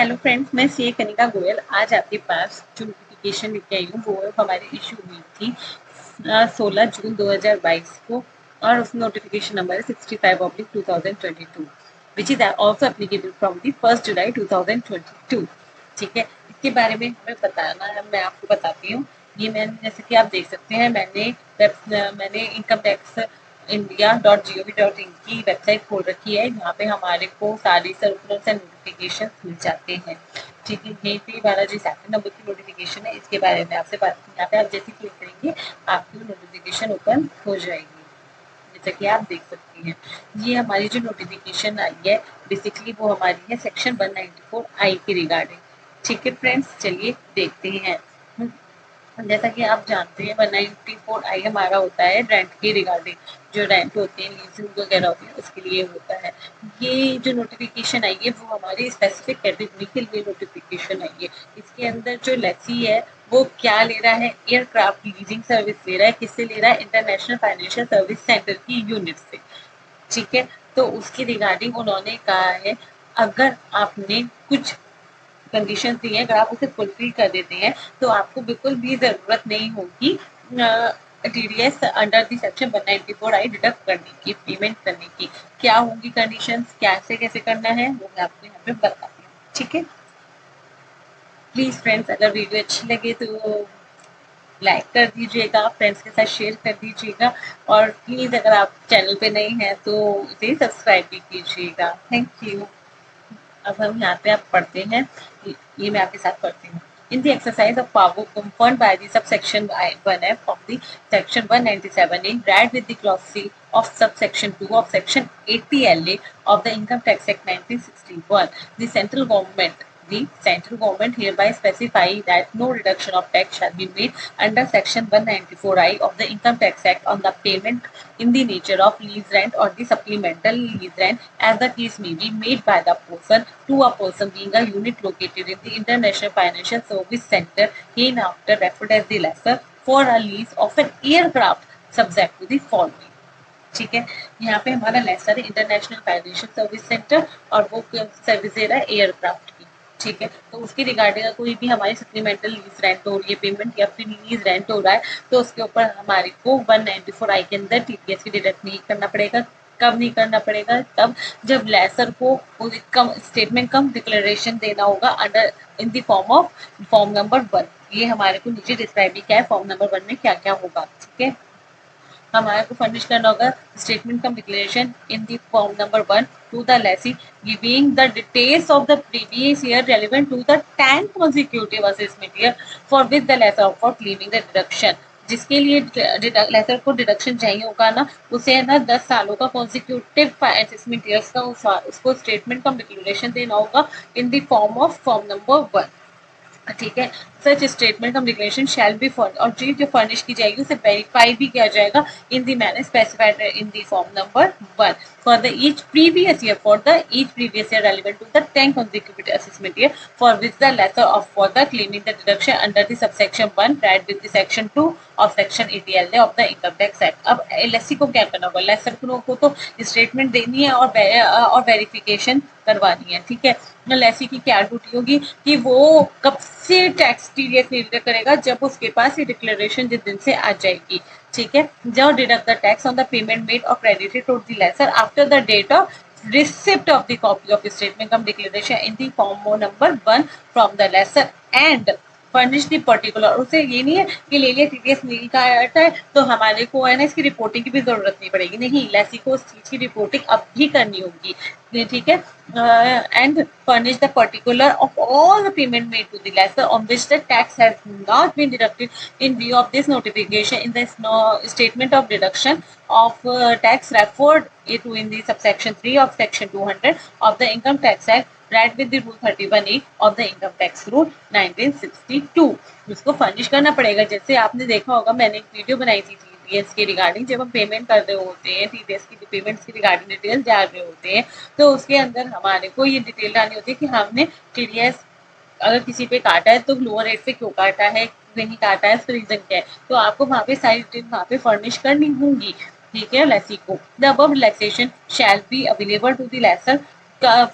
Hello friends, मैं सी कनिका गोयल आज आपके पास जो नोटिफिकेशन लेके आई हूँ वो हमारी इशू हुई थी 16 जून 2022 को और उस नोटिफिकेशन नंबर है 65/2022 which is also applicable from the 1 जुलाई 2022। ठीक है, इसके बारे में हमें बताना है, मैं आपको बताती हूँ। ये मैंने जैसे कि आप देख सकते हैं मैंने इनकम टैक्स india.gov.in की वेबसाइट खोल रखी है। यहाँ पे हमारे को सारी सर्कुलर्स एंड नोटिफिकेशन मिल जाते हैं। ठीक है, यहीं पे 12G2 नंबर की नोटिफिकेशन है, इसके बारे में आपसे बात यहाँ पे आप जैसे क्लिक करेंगे आपकी नोटिफिकेशन ओपन हो जाएगी, जैसा कि आप देख सकती हैं। ये हमारी जो नोटिफिकेशन आई है बेसिकली वो हमारी है सेक्शन 194I के रिगार्डिंग। ठीक है फ्रेंड्स, चलिए देखते हैं। जैसा कि आप जानते हैं 194I हमारा होता है रेंट के रिगार्डिंग, जो रेंट होते हैं, लीजिंग वगैरह होती है, उसके लिए होता है। ये जो नोटिफिकेशन आई है वो हमारी स्पेसिफिक कैटेगरी के लिए नोटिफिकेशन आई है। इसके अंदर जो लेसी है वो क्या ले रहा है, एयरक्राफ्ट लीजिंग सर्विस ले रहा है। किससे ले रहा है? इंटरनेशनल फाइनेंशियल सर्विस सेंटर की यूनिट से। ठीक है, तो उसके रिगार्डिंग उन्होंने कहा है अगर आपने कुछ कंडीशन दी है, अगर आप उसे फुलफिल कर देते हैं तो आपको बिल्कुल भी जरूरत नहीं होगी TDS under the section 194I deduct करने की, पेमेंट करने की। क्या होंगी कंडीशंस, कैसे कैसे करना है वो मैं आपको यहाँ पे बताती हूँ। ठीक है, प्लीज फ्रेंड्स अगर वीडियो अच्छी लगे तो लाइक कर दीजिएगा, फ्रेंड्स के साथ शेयर कर दीजिएगा और प्लीज अगर आप चैनल पे नए हैं तो इसे सब्सक्राइब भी कीजिएगा। Thank you. अब हम यहाँ पे आप पढ़ते हैं, ये मैं आपके साथ पढ़ती हूँ। In the exercise of power conferred by the subsection 1F of the section 197A, read with the clause C of subsection 2 of section 80LA of the Income Tax Act 1961, the central government hereby specify that no reduction of tax shall be made under section 194I of the Income Tax Act on the payment in the nature of lease rent or the supplemental lease rent, as the case may be, made by the person to a person being a unit located in the International Financial Service Center hereinafter referred as the lessor for a lease of an aircraft subject to the following। ठीक है, यहाँ पे हमारा laser है international financial service centre और वो service दे रहा है एयरक्राफ्ट की। ठीक है, तो उसकी रिगार्डिंग कोई भी हमारी सप्लीमेंटल लीज रेंट हो रही है पेमेंट या फिर लीज रेंट हो रहा है तो उसके ऊपर हमारे को 194I के अंदर टीडीएस की डिडक्ट नहीं करना पड़ेगा। कब नहीं करना पड़ेगा? तब जब लेसर को कम स्टेटमेंट कम डिक्लेरेशन देना होगा under in the form of form number 1। ये हमारे को नीचे डिस्क्राइब भी क्या है फॉर्म नंबर 1 में क्या क्या होगा। ठीक है, हमारे को फर्निश करना होगा statement come declaration in the form number 1 to the lessee giving the details of the previous year relevant to the 10 consecutive assessment year for which the lessor for claiming the deduction। जिसके लिए laser को deduction चाहिए होगा ना, उसे है ना 10 सालों का कॉन्सिक्यूटिव असेसमेंट ईयर्स का उसको स्टेटमेंट कम डिक्लेरेशन देना होगा in the form of form number 1। ठीक है, such statement of declaration shall be furnish, और चीज जो फर्निश की जाएगी उसे वेरीफाई भी किया जाएगा in the manner specified in the form number 1 for the each previous year relevant to the 10 consecutive assessment year for which the lessor of for the claiming the deduction under the subsection 1 read with the section 2 of section 80LA of the Income Tax Act। अब LSC को क्या करना होगा? Laser को तो statement देनी है और वेरिफिकेशन करवानी है। ठीक है, लेसी की क्या ड्यूटी होगी कि वो कब से टैक्स टीडीएस निर्धारित करेगा? जब उसके पास ये डिक्लेरेशन जिस दिन से आ जाएगी। ठीक है, जब deduct the tax on the payment made और credited to the lessor after the date of receipt of the copy of the statement cum declaration in the form number 1 from the lessor and furnish the particular. उसे ये नहीं है कि ले लिया TDS मिल का आता है तो हमारे को है ना इसकी रिपोर्टिंग की भी जरूरत नहीं पड़ेगी। नहीं, लेसी को उस चीज की रिपोर्टिंग अब भी करनी होगी। ठीक है, and furnish the particular of all the payment made to the lessor on which the tax has not been deducted in view of this notification in the statement of deduction of tax referred to in the subsection 3 of section 200 of the Income Tax Act read with the rule 31A of the Income Tax Rule 1962। उसको furnish करना पड़ेगा। जैसे आपने देखा होगा मैंने एक video बनाई थी टीडीएस के रिगार्डिंग, जब हम पेमेंट कर रहे होते हैं टीडीएस की पेमेंट्स की रिगार्डिंग डिटेल्स डाल रहे होते हैं तो उसके अंदर हमारे को ये डिटेल डालनी होती है कि हमने टीडीएस अगर किसी पे काटा है तो लोअर रेट पे क्यों काटा है, नहीं काटा है, उसका रीजन क्या है, तो आपको वहाँ पे सारी डिटेल वहाँ पे फर्निश करनी होंगी। ठीक है, लेसी को the above relaxation shall be available to the lessor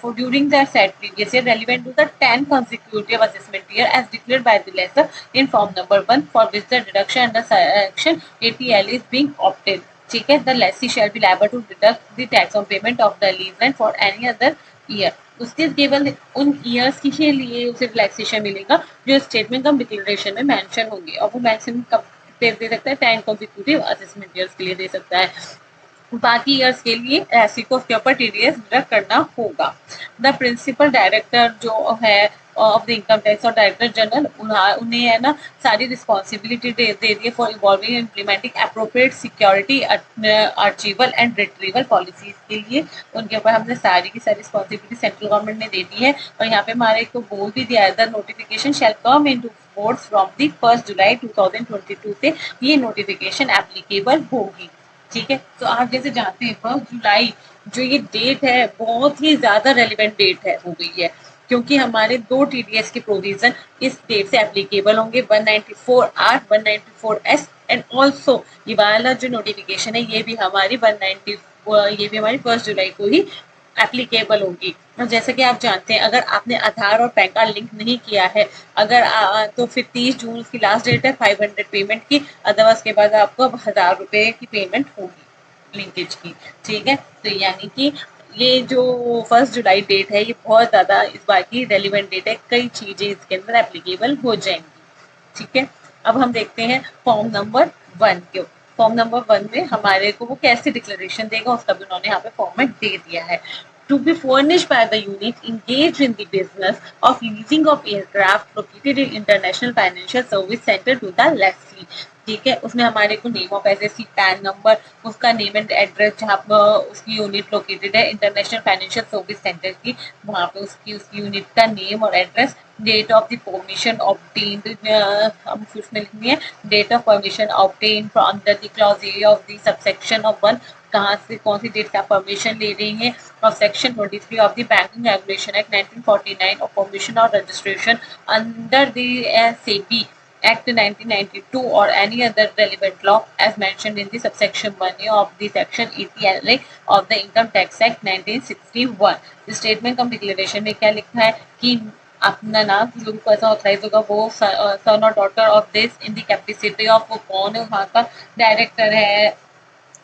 for during the said previous year relevant to the 10 consecutive assessment year as declared by the lessor in form number 1 for which the deduction under section 80L is being opted. ठीक है, the lessee shall be liable to deduct the tax on payment of the lease rent for any other year. उसके केवल उन years के लिए उसे relaxation मिलेगा जो स्टेटमेंट कम डिक्लेरेशन में मेंशन होंगे, और वो मैक्सिमम कब दे सकता है, 10 consecutive assessment years के लिए दे सकता है। बाकी ईयर्स के लिए ऐसी को उसके ऊपर टीडीएस डिडक्ट करना होगा। द प्रिंसिपल डायरेक्टर जो है ऑफ द इनकम टैक्स और डायरेक्टर जनरल उन्हें है ना सारी रिस्पॉन्सिबिलिटी दे दी है for evolving implementing appropriate security archival and retrieval policies के लिए उनके ऊपर हमने सारी की सारी रिस्पॉन्सिबिलिटी सेंट्रल गवर्नमेंट ने दे दी है। और यहाँ पे हमारे को बोल भी दिया है the notification shall come into force from the 1 जुलाई 2022 से ये नोटिफिकेशन एप्लीकेबल होगी। ठीक है, तो आप जैसे जानते हैं 1 जुलाई जो ये डेट है बहुत ही ज्यादा रेलिवेंट डेट है हो गई है, क्योंकि हमारे दो टीडीएस के प्रोविजन इस डेट से एप्लीकेबल होंगे, 194R 194S एंड ऑल्सो ये वाला जो नोटिफिकेशन है ये भी हमारी 1 जुलाई को ही एप्लीकेबल होगी। और जैसे कि आप जानते हैं अगर आपने आधार और पैन कार्ड लिंक नहीं किया है अगर तो फिर 30 जून उसकी लास्ट डेट है 500 पेमेंट की, अदरवाइज के बाद आपको 1000 रुपए की पेमेंट होगी लिंकेज की। ठीक है, तो यानी कि ये जो 1 जुलाई डेट है ये बहुत ज्यादा इस बार की रेलिवेंट डेट है, कई चीजें इसके अंदर एप्लीकेबल हो जाएंगी। ठीक है, अब हम देखते हैं फॉर्म नंबर 1 के। फॉर्म नंबर 1 में हमारे को वो कैसे डिक्लेरेशन देगा उसका भी उन्होंने यहाँ पे फॉर्मेट दे दिया है। To be furnished by the unit engaged in the business of leasing of aircraft located in International Financial Service Center to the lessee। ठीक है, उसमें हमारे को name of SSC, PAN number, उसका नेम एंड एड्रेस जहाँ पर उसकी unit located है इंटरनेशनल फाइनेंशियल सर्विस सेंटर की, वहाँ पे उसकी यूनिट का नेम और address, date of the permission obtained, हम उसमें लिखनी है date of permission obtained under the clause A of the subsection of 1, कहाँ से कौन सी डेट का परमिशन ले रही है, और section 23 of the banking regulation act 1949 और परमिशन और registration under the SEBI Act 1992 or any other relevant law as mentioned in the subsection 1A of the section 80LA of the Income Tax Act 1961। Statement come declaration में क्या लिखा है कि अपना नाम जो भी पर्सन ऑथराइज होगा वो सन और daughter of this in the capacity of, वो कौन है, वहाँ का डायरेक्टर है,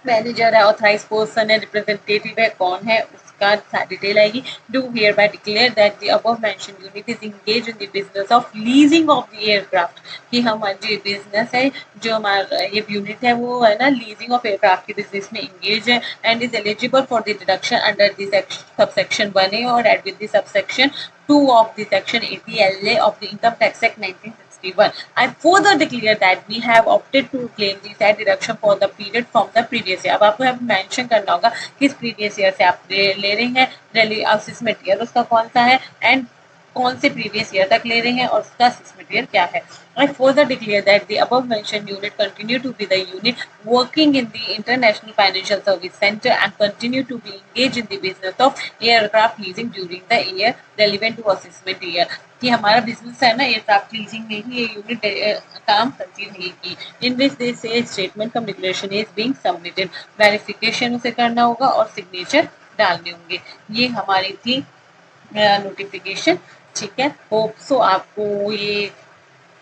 मैनेजर है, ऑथराइज पर्सन है, रिप्रेजेंटेटिव है, कौन है, उसका सारी डिटेल आएगी। Do hereby declare that the above mention unit is engage in the business of leasing of the aircraft, कि हमारा जो बिजनेस है जो हमारा ये यूनिट है वो है ना लीजिंग ऑफ एयरक्राफ्ट के बिजनेस में इंगेज है and is eligible for the deduction under the subsection 1A और read with the subsection 2 of the section 80LA of the Income Tax Act 1961। I further declare that we have opted to claim the said deduction for the period from the previous year। अब आपको यहाँ mention करना होगा किस previous year से आप ले रहे हैं, असेसमेंट ईयर उसका कौन सा है एंड कौन से प्रीवियस ईयर तक ले रहे हैं और उसका असेसमेंट ईयर क्या है। I further declare that the above mentioned unit continue to be the unit working in the International Financial Service Center and continue to be engaged in the business of aircraft leasing during the year relevant to assessment year। कि हमारा business है ना aircraft leasing में ही ये unit काम करती रहेगी। इन विच दे से statement come declaration is being submitted, verification उसे करना होगा और सिग्नेचर डालने होंगे। ये हमारी थी नोटिफिकेशन। ठीक है, होप सो आपको ये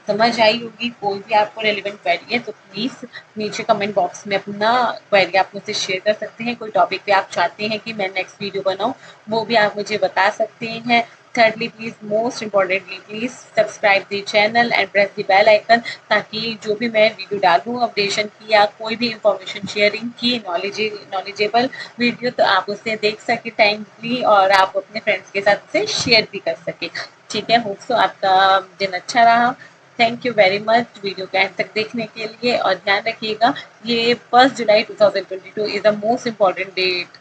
समझ आई होगी। कोई भी आपको रेलिवेंट क्वेरी है तो प्लीज़ नीचे कमेंट बॉक्स में अपना क्वेरी आप मुझसे शेयर कर सकते हैं। कोई टॉपिक पे आप चाहते हैं कि मैं नेक्स्ट वीडियो बनाऊं वो भी आप मुझे बता सकते हैं। thirdly please most importantly please subscribe the channel and press the bell icon ताकि जो भी मैं वीडियो डालूँ अपडेशन की या कोई भी इंफॉर्मेशन शेयरिंग की नॉलेजेबल वीडियो तो आप उसे देख सके टाइमली और आप अपने फ्रेंड्स के साथ उसे शेयर भी कर सके। ठीक है, होप सो आपका दिन अच्छा रहा। Thank you very much video के एंड तक देखने के लिए और ध्यान रखिएगा ये 1 जुलाई 2022 is the most important date.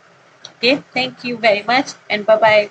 Okay, thank you very much and bye bye.